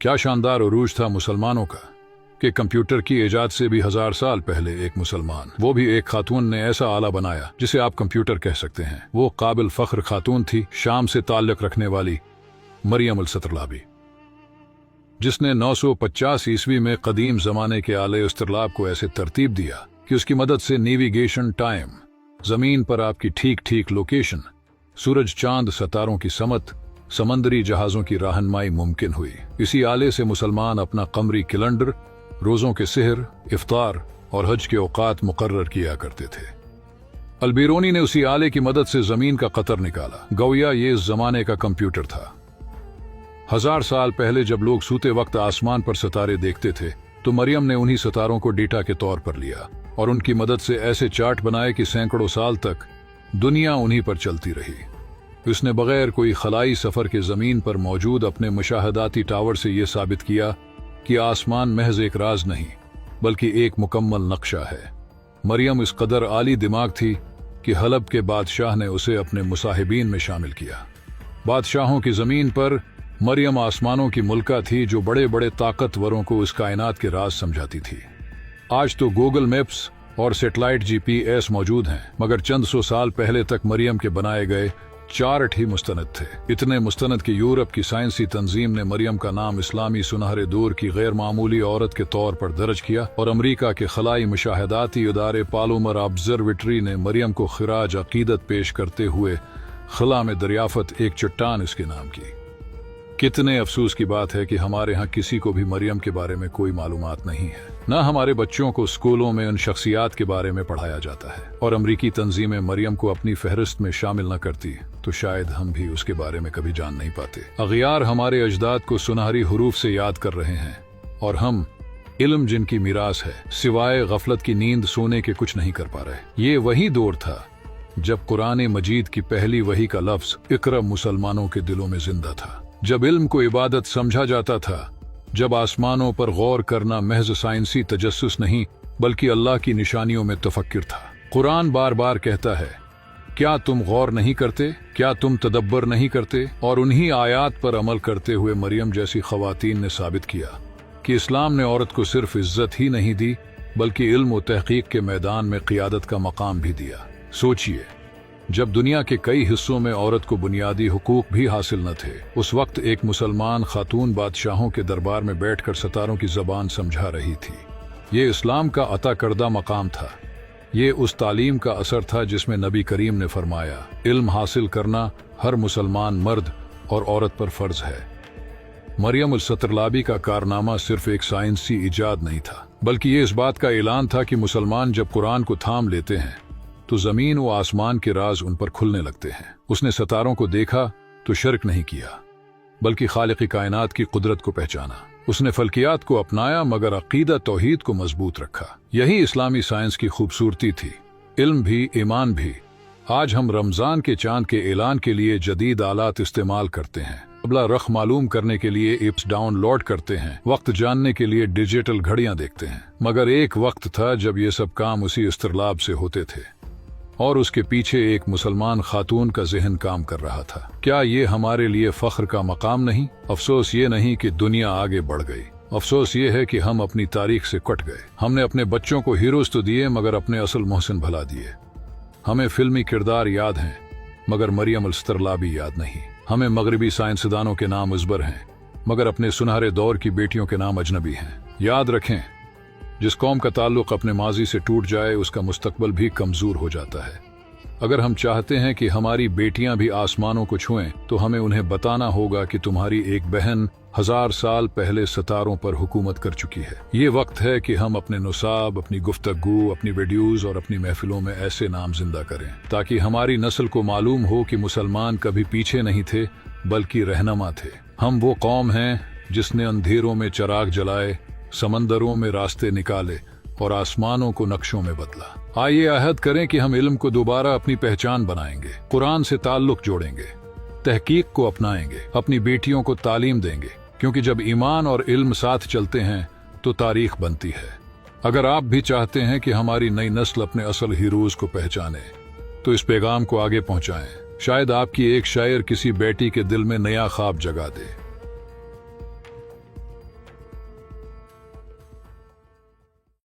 क्या शानदार उरूज था मुसलमानों का कि कंप्यूटर की इजाद से भी 1000 साल पहले एक मुसलमान, वो भी एक खातून ने ऐसा आला बनाया जिसे आप कंप्यूटर कह सकते हैं। वो काबिल फख्र खातून थी, शाम से ताल्लुक रखने वाली मरियम अल-सतरलाबी, जिसने 950 ईस्वी में कदीम जमाने के आले इस्तिरलाब को ऐसे तरतीब दिया कि उसकी मदद से नेविगेशन टाइम, जमीन पर आपकी ठीक ठीक लोकेशन, सूरज चांद सितारों की समत, समंदरी जहाजों की रहनुमाई मुमकिन हुई। इसी आले से मुसलमान अपना कमरी कैलेंडर, रोजों के सेहर, इफ्तार और हज के औकात मुकर्रर किया करते थे। अलबीरोनी ने उसी आले की मदद से जमीन का कतर निकाला। गोया ये इस जमाने का कंप्यूटर था। 1000 साल पहले जब लोग सूते वक्त आसमान पर सितारे देखते थे तो मरियम ने उन्हीं सितारों को डेटा के तौर पर लिया और उनकी मदद से ऐसे चार्ट बनाए कि सैकड़ों साल तक दुनिया उन्हीं पर चलती रही। उसने बगैर कोई खलाई सफर के जमीन पर मौजूद अपने मुशाहदाती टावर से यह साबित किया कि आसमान महज एक राज नहीं बल्कि एक मुकम्मल नक्शा है। मरियम इस कदर आली दिमाग थी कि हलब के बादशाह ने उसे अपने मुसाहिबीन में शामिल किया। बादशाहों की जमीन पर मरियम आसमानों की मुल्का थी जो बड़े बड़े ताकतवरों को इस कायनात के राज समझाती थी। आज तो गूगल मैप्स और सैटेलाइट GPS मौजूद हैं, मगर चंद सौ साल पहले तक मरियम के बनाए गए चार्ट ही मुस्तनद थे। इतने मुस्तनद कि यूरोप की साइंसी तंजीम ने मरियम का नाम इस्लामी सुनहरे दौर की गैर मामूली औरत के तौर पर दर्ज किया और अमरीका के खलाई मुशाहदाती इदारे पालोमर ऑब्जर्वेटरी ने मरियम को खिराज अकीदत पेश करते हुए खला में दरियाफत एक चट्टान इसके नाम की। कितने अफसोस की बात है कि हमारे यहाँ किसी को भी मरियम के बारे में कोई मालूमात नहीं है। न हमारे बच्चों को स्कूलों में उन शख्सियात के बारे में पढ़ाया जाता है, और अमरीकी तंजीमें मरियम को अपनी फहरिस्त में शामिल न करती तो शायद हम भी उसके बारे में कभी जान नहीं पाते। अगियार हमारे अजदाद को सुनहरी हुरूफ से याद कर रहे हैं और हम इल्म जिनकी मीरास है सिवाय गफलत की नींद सोने के कुछ नहीं कर पा रहे। ये वही दौर था जब कुरान मजीद की पहली वही का लफ्ज इकरा मुसलमानों के दिलों में जिंदा था, जब इल्म को इबादत समझा जाता था, जब आसमानों पर गौर करना महज साइंसी तजस्सुस नहीं बल्कि अल्लाह की निशानियों में तफक्कुर था। कुरान बार बार कहता है, क्या तुम गौर नहीं करते, क्या तुम तदब्बर नहीं करते? और उन्हीं आयात पर अमल करते हुए मरियम जैसी खवातीन ने साबित किया कि इस्लाम ने औरत को सिर्फ इज्जत ही नहीं दी बल्कि इल्म और तहकीक के मैदान में क़ियादत का मकाम भी दिया। सोचिए, जब दुनिया के कई हिस्सों में औरत को बुनियादी हुकूक भी हासिल न थे, उस वक्त एक मुसलमान खातून बादशाहों के दरबार में बैठकर सितारों की जबान समझा रही थी। ये इस्लाम का अता करदा मकाम था। ये उस तालीम का असर था जिसमें नबी करीम ने फरमाया, इल्म हासिल करना हर मुसलमान मर्द और औरत पर फर्ज है। मरियम अल-सतरलाबी का कारनामा सिर्फ एक साइंसी इजाद नहीं था बल्कि ये इस बात का ऐलान था कि मुसलमान जब कुरान को थाम लेते हैं तो जमीन व आसमान के राज उन पर खुलने लगते हैं। उसने सितारों को देखा तो शिर्क नहीं किया बल्कि खालिक कायनात की कुदरत को पहचाना। उसने फल्कियात को अपनाया मगर अकीदा तौहीद को मजबूत रखा। यही इस्लामी साइंस की खूबसूरती थी, इल्म भी ईमान भी। आज हम रमजान के चांद के ऐलान के लिए जदीद आलात इस्तेमाल करते हैं, अबला रख मालूम करने के लिए ऐप्स डाउनलोड करते हैं, वक्त जानने के लिए डिजिटल घड़ियां देखते हैं, मगर एक वक्त था जब ये सब काम उसी इस्तिरलाब से होते थे और उसके पीछे एक मुसलमान खातून का जहन काम कर रहा था। क्या ये हमारे लिए फख्र का मकाम नहीं? अफसोस ये नहीं कि दुनिया आगे बढ़ गई, अफसोस ये है कि हम अपनी तारीख से कट गए। हमने अपने बच्चों को हीरोज तो दिए मगर अपने असल मोहसिन भुला दिए। हमें फिल्मी किरदार याद हैं मगर मरियम अल-सतरलाबी याद नहीं। हमें मगरबी साइंसदानों के नाम अजबर हैं मगर अपने सुनहरे दौर की बेटियों के नाम अजनबी हैं। याद रखें, जिस कौम का ताल्लुक अपने माजी से टूट जाए उसका मुस्तकबल भी कमजोर हो जाता है। अगर हम चाहते हैं कि हमारी बेटियां भी आसमानों को छुएं तो हमें उन्हें बताना होगा कि तुम्हारी एक बहन 1000 साल पहले सितारों पर हुकूमत कर चुकी है। ये वक्त है कि हम अपने नुसाब, अपनी गुफ्तगू, अपनी वीडियोज और अपनी महफिलों में ऐसे नाम जिंदा करें ताकि हमारी नस्ल को मालूम हो कि मुसलमान कभी पीछे नहीं थे बल्कि रहनुमा थे। हम वो कौम हैं जिसने अंधेरों में चिराग जलाए, समंदरों में रास्ते निकाले और आसमानों को नक्शों में बदला। आइए अहद करें कि हम इल्म को दोबारा अपनी पहचान बनाएंगे, कुरान से ताल्लुक जोड़ेंगे, तहकीक को अपनाएंगे, अपनी बेटियों को तालीम देंगे, क्योंकि जब ईमान और इल्म साथ चलते हैं तो तारीख बनती है। अगर आप भी चाहते हैं कि हमारी नई नस्ल अपने असल हीरोज को पहचाने तो इस पैगाम को आगे पहुंचाएं। शायद आपकी एक शायर किसी बेटी के दिल में नया ख्वाब जगा दे।